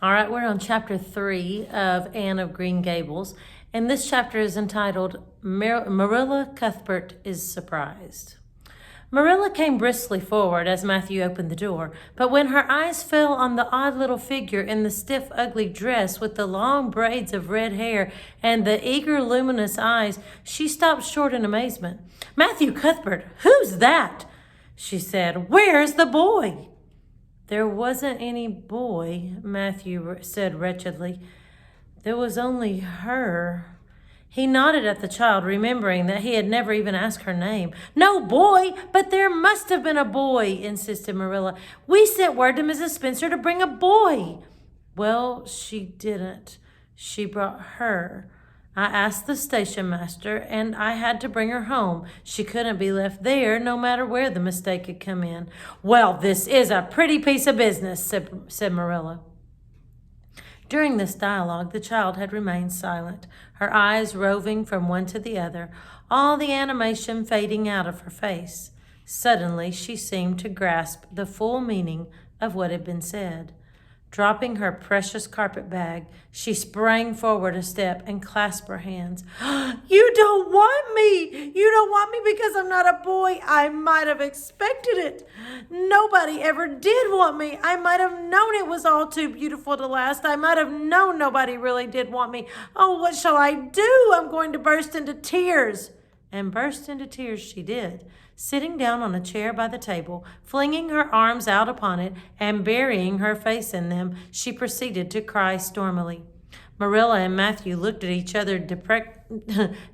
All right, we're on chapter 3 of Anne of Green Gables, and this chapter is entitled Marilla Cuthbert is Surprised. Marilla came briskly forward as Matthew opened the door, but when her eyes fell on the odd little figure in the stiff, ugly dress with the long braids of red hair and the eager, luminous eyes, she stopped short in amazement. "Matthew Cuthbert, who's that?" she said. "Where's the boy?" "There wasn't any boy," Matthew said wretchedly. "There was only her." He nodded at the child, remembering that he had never even asked her name. "No boy, but there must have been a boy," insisted Marilla. "We sent word to Mrs. Spencer to bring a boy." "Well, she didn't. She brought her. I asked the station master, and I had to bring her home. She couldn't be left there, no matter where the mistake had come in." "Well, this is a pretty piece of business," said Marilla. During this dialogue, the child had remained silent, her eyes roving from one to the other, all the animation fading out of her face. Suddenly, she seemed to grasp the full meaning of what had been said. Dropping her precious carpet bag, she sprang forward a step and clasped her hands. "You don't want me! You don't want me because I'm not a boy! I might have expected it! Nobody ever did want me! I might have known it was all too beautiful to last! I might have known nobody really did want me! Oh, what shall I do? I'm going to burst into tears!" And burst into tears she did, sitting down on a chair by the table, flinging her arms out upon it, and burying her face in them, she proceeded to cry stormily. Marilla and Matthew looked at each other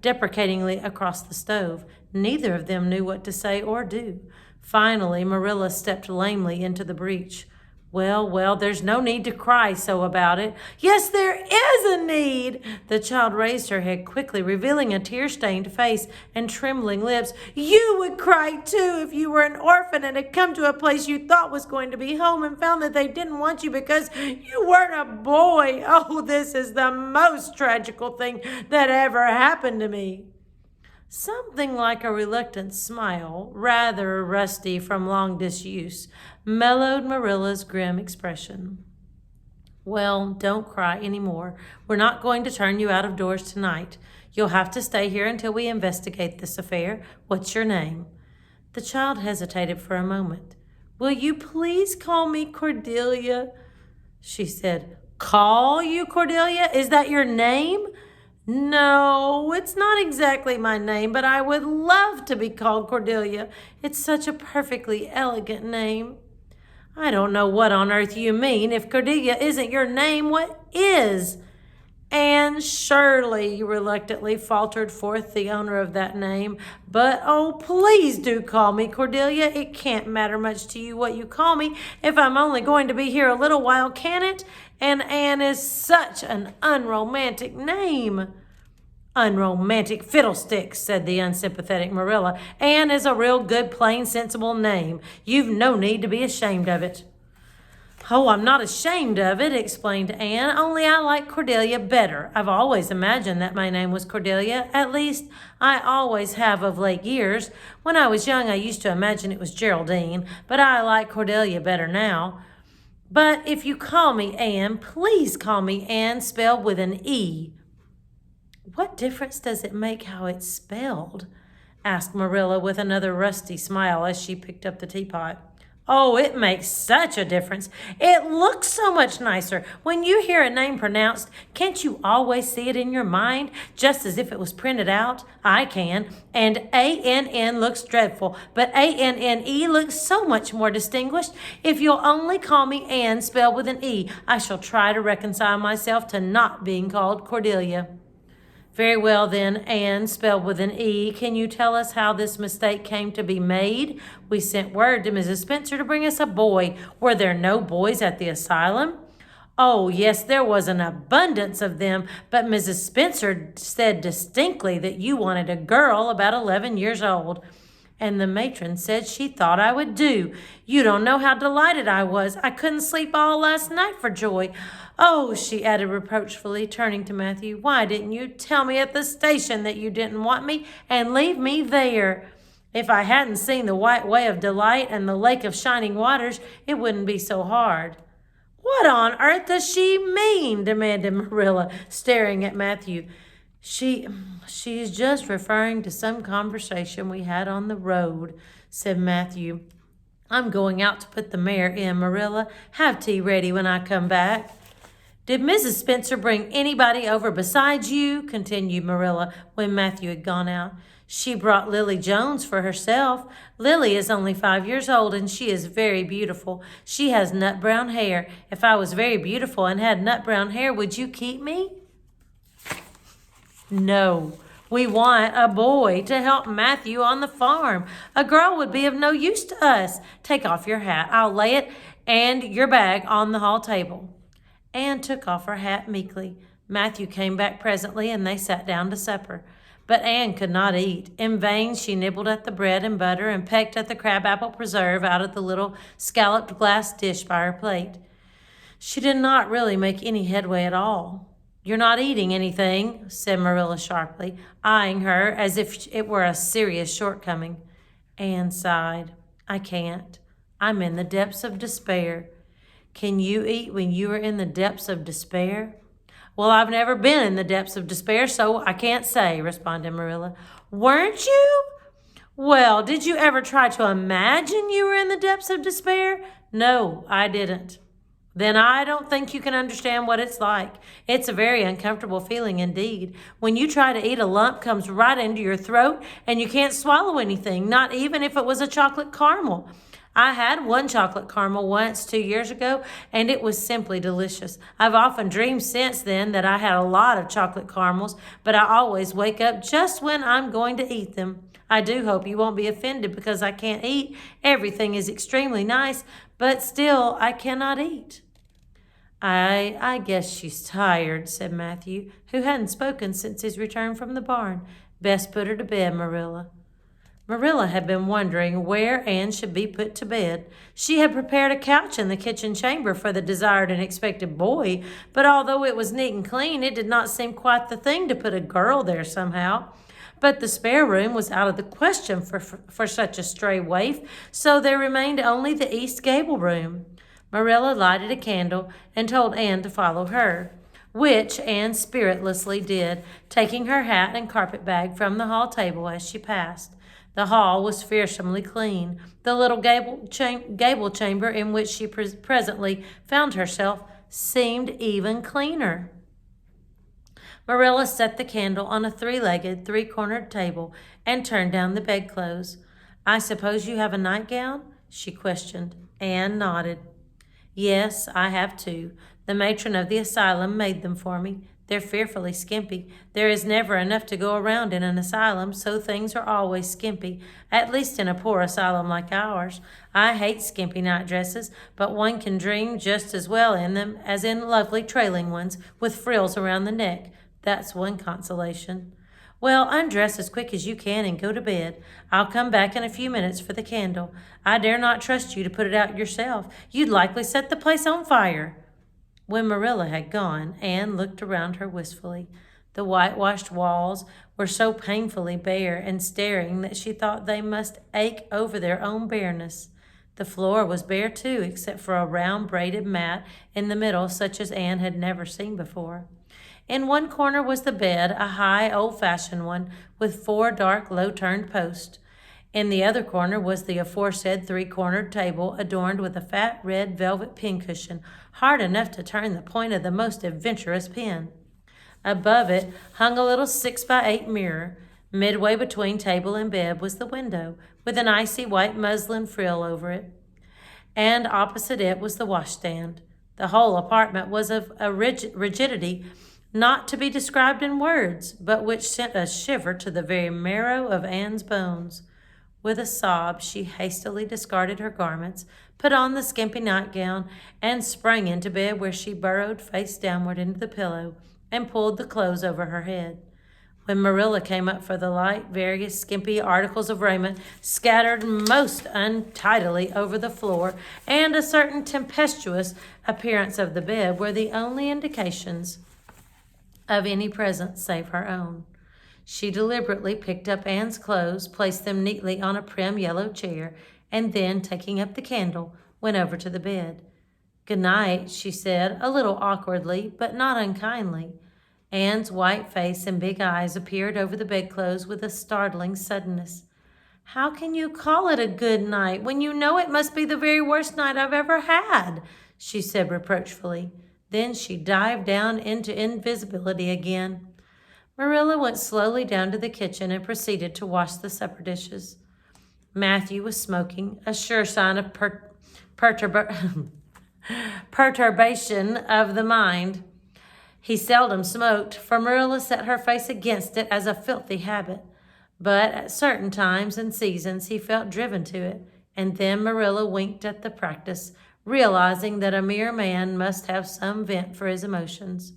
deprecatingly across the stove. Neither of them knew what to say or do. Finally, Marilla stepped lamely into the breach. Well, there's no need to cry so about it." "Yes, there is a need." The child raised her head quickly, revealing a tear-stained face and trembling lips. "You would cry, too, if you were an orphan and had come to a place you thought was going to be home and found that they didn't want you because you weren't a boy. Oh, this is the most tragical thing that ever happened to me." Something like a reluctant smile, rather rusty from long disuse, mellowed Marilla's grim expression. "Well, don't cry any more. We're not going to turn you out of doors tonight. You'll have to stay here until we investigate this affair. What's your name?" The child hesitated for a moment. "Will you please call me Cordelia?" she said. "Call you Cordelia? Is that your name?" "No, it's not exactly my name, but I would love to be called Cordelia. It's such a perfectly elegant name." "I don't know what on earth you mean. If Cordelia isn't your name, what is?" "Anne Shirley," reluctantly faltered forth the owner of that name. "But, oh, please do call me Cordelia. It can't matter much to you what you call me if I'm only going to be here a little while, can it? And Anne is such an unromantic name." "Unromantic fiddlesticks," said the unsympathetic Marilla. "Anne is a real good, plain, sensible name. You've no need to be ashamed of it." "Oh, I'm not ashamed of it," explained Anne, "only I like Cordelia better. I've always imagined that my name was Cordelia. At least, I always have of late years. When I was young, I used to imagine it was Geraldine, but I like Cordelia better now. But if you call me Anne, please call me Anne spelled with an E." "What difference does it make how it's spelled?" asked Marilla with another rusty smile as she picked up the teapot. "Oh, it makes such a difference. It looks so much nicer. When you hear a name pronounced, can't you always see it in your mind, just as if it was printed out? I can. And ANN looks dreadful, but ANNE looks so much more distinguished. If you'll only call me Anne spelled with an E, I shall try to reconcile myself to not being called Cordelia." "Very well, then, Anne, spelled with an E. Can you tell us how this mistake came to be made? We sent word to Mrs. Spencer to bring us a boy. Were there no boys at the asylum?" "Oh, yes, there was an abundance of them, but Mrs. Spencer said distinctly that you wanted a girl about 11 years old. And the matron said she thought I would do. You don't know how delighted I was. I couldn't sleep all last night for joy. Oh," she added reproachfully, turning to Matthew, "why didn't you tell me at the station that you didn't want me and leave me there? If I hadn't seen the White Way of Delight and the Lake of Shining Waters, it wouldn't be so hard." What on earth does she mean? Demanded Marilla, staring at Matthew. She she's just referring to some conversation we had on the road, said Matthew. I'm going out to put the mare in, Marilla. Have tea ready when I come back. Did Mrs. Spencer bring anybody over besides you? Continued Marilla when Matthew had gone out. She brought Lily Jones for herself. Lily is only 5 years old and she is very beautiful. She has nut brown hair. If I was very beautiful and had nut brown hair, would you keep me? No. We want a boy to help Matthew on the farm. A girl would be of no use to us. Take off your hat. I'll lay it and your bag on the hall table. Anne took off her hat meekly. Matthew came back presently and they sat down to supper. But Anne could not eat. In vain she nibbled at the bread and butter and pecked at the crabapple preserve out of the little scalloped glass dish by her plate. She did not really make any headway at all. You're not eating anything, said Marilla sharply, eyeing her as if it were a serious shortcoming. Anne sighed. I can't. I'm in the depths of despair. Can you eat when you are in the depths of despair? Well, I've never been in the depths of despair, so I can't say, responded Marilla. Weren't you? Well, did you ever try to imagine you were in the depths of despair? No, I didn't. Then I don't think you can understand what it's like. It's a very uncomfortable feeling indeed. When you try to eat, a lump comes right into your throat and you can't swallow anything, not even if it was a chocolate caramel. I had one chocolate caramel once 2 years ago, and it was simply delicious. I've often dreamed since then that I had a lot of chocolate caramels, but I always wake up just when I'm going to eat them. I do hope you won't be offended because I can't eat. Everything is extremely nice, but still I cannot eat. I guess she's tired, said Matthew, who hadn't spoken since his return from the barn. Best put her to bed, Marilla. Marilla had been wondering where Anne should be put to bed. She had prepared a couch in the kitchen chamber for the desired and expected boy, but although it was neat and clean, it did not seem quite the thing to put a girl there somehow. But the spare room was out of the question for such a stray waif, so there remained only the East Gable room. Marilla lighted a candle and told Anne to follow her, which Anne spiritlessly did, taking her hat and carpet bag from the hall table as she passed. The hall was fearsomely clean. The little gable chamber in which she presently found herself seemed even cleaner. Marilla set the candle on a three-legged, three-cornered table and turned down the bedclothes. I suppose you have a nightgown? She questioned. Anne nodded. Yes, I have two. The matron of the asylum made them for me. They're fearfully skimpy. There is never enough to go around in an asylum, so things are always skimpy, at least in a poor asylum like ours. I hate skimpy nightdresses, but one can dream just as well in them as in lovely trailing ones with frills around the neck. That's one consolation. Well, undress as quick as you can and go to bed. I'll come back in a few minutes for the candle. I dare not trust you to put it out yourself. You'd likely set the place on fire. When Marilla had gone, Anne looked around her wistfully. The whitewashed walls were so painfully bare and staring that she thought they must ache over their own bareness. The floor was bare too, except for a round braided mat in the middle such as Anne had never seen before. In one corner was the bed, a high, old-fashioned one, with 4 dark, low-turned posts. In the other corner was the aforesaid three-cornered table, adorned with a fat red velvet pincushion, hard enough to turn the point of the most adventurous pen. Above it hung a little 6-by-8 mirror. Midway between table and bed was the window, with an icy white muslin frill over it. And opposite it was the washstand. The whole apartment was of a rigidity not to be described in words, but which sent a shiver to the very marrow of Anne's bones. With a sob, she hastily discarded her garments, put on the skimpy nightgown, and sprang into bed, where she burrowed face downward into the pillow and pulled the clothes over her head. When Marilla came up for the light, various skimpy articles of raiment scattered most untidily over the floor, and a certain tempestuous appearance of the bed were the only indications of any presence save her own. She deliberately picked up Anne's clothes, placed them neatly on a prim yellow chair, and then, taking up the candle, went over to the bed. Good night, she said, a little awkwardly, but not unkindly. Anne's white face and big eyes appeared over the bedclothes with a startling suddenness. How can you call it a good night when you know it must be the very worst night I've ever had? She said reproachfully. Then she dived down into invisibility again. Marilla went slowly down to the kitchen and proceeded to wash the supper dishes. Matthew was smoking, a sure sign of perturbation of the mind. He seldom smoked, for Marilla set her face against it as a filthy habit. But at certain times and seasons he felt driven to it, and then Marilla winked at the practice, realizing that a mere man must have some vent for his emotions.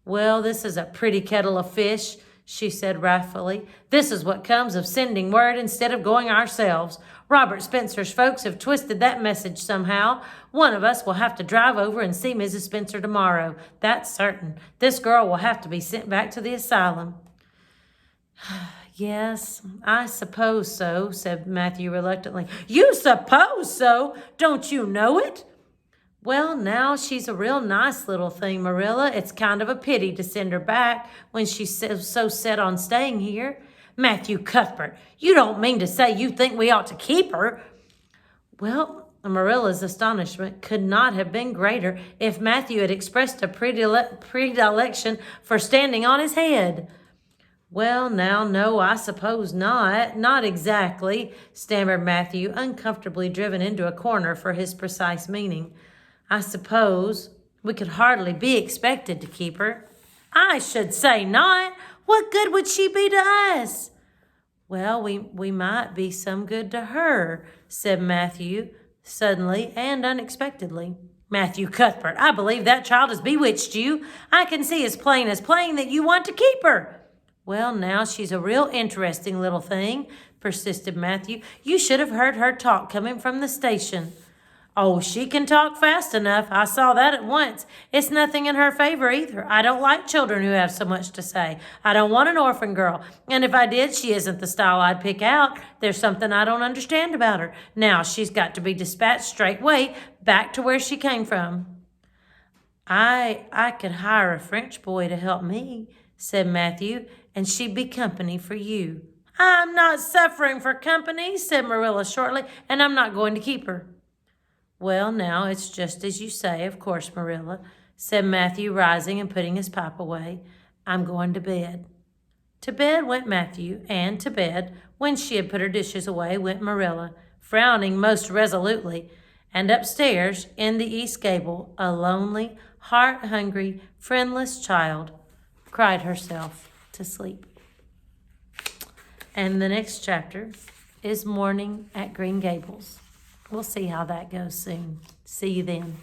Well, this is a pretty kettle of fish, she said wrathfully. This is what comes of sending word instead of going ourselves. Robert Spencer's folks have twisted that message somehow. One of us will have to drive over and see Mrs. Spencer tomorrow. That's certain. This girl will have to be sent back to the asylum. Yes, I suppose so, said Matthew reluctantly. You suppose so? Don't you know it? Well, now she's a real nice little thing, Marilla. It's kind of a pity to send her back when she's so set on staying here. Matthew Cuthbert, you don't mean to say you think we ought to keep her? Well, Marilla's astonishment could not have been greater if Matthew had expressed a predilection for standing on his head. Well, now, no, I suppose not. Not exactly, stammered Matthew, uncomfortably driven into a corner for his precise meaning. I suppose we could hardly be expected to keep her. I should say not. What good would she be to us? Well, we might be some good to her, said Matthew, suddenly and unexpectedly. Matthew Cuthbert, I believe that child has bewitched you. I can see as plain that you want to keep her. Well, now, she's a real interesting little thing, persisted Matthew. You should have heard her talk coming from the station. Oh, she can talk fast enough. I saw that at once. It's nothing in her favor either. I don't like children who have so much to say. I don't want an orphan girl. And if I did, she isn't the style I'd pick out. There's something I don't understand about her. Now, she's got to be dispatched straightway back to where she came from. I could hire a French boy to help me, said Matthew, and she'd be company for you. I'm not suffering for company, said Marilla shortly, and I'm not going to keep her. Well, now, it's just as you say, of course, Marilla, said Matthew, rising and putting his pipe away. I'm going to bed. To bed went Matthew, and to bed, when she had put her dishes away, went Marilla, frowning most resolutely, and upstairs, in the east gable, a lonely, heart-hungry, friendless child cried herself to sleep. And the next chapter is Morning at Green Gables. We'll see how that goes soon. See you then.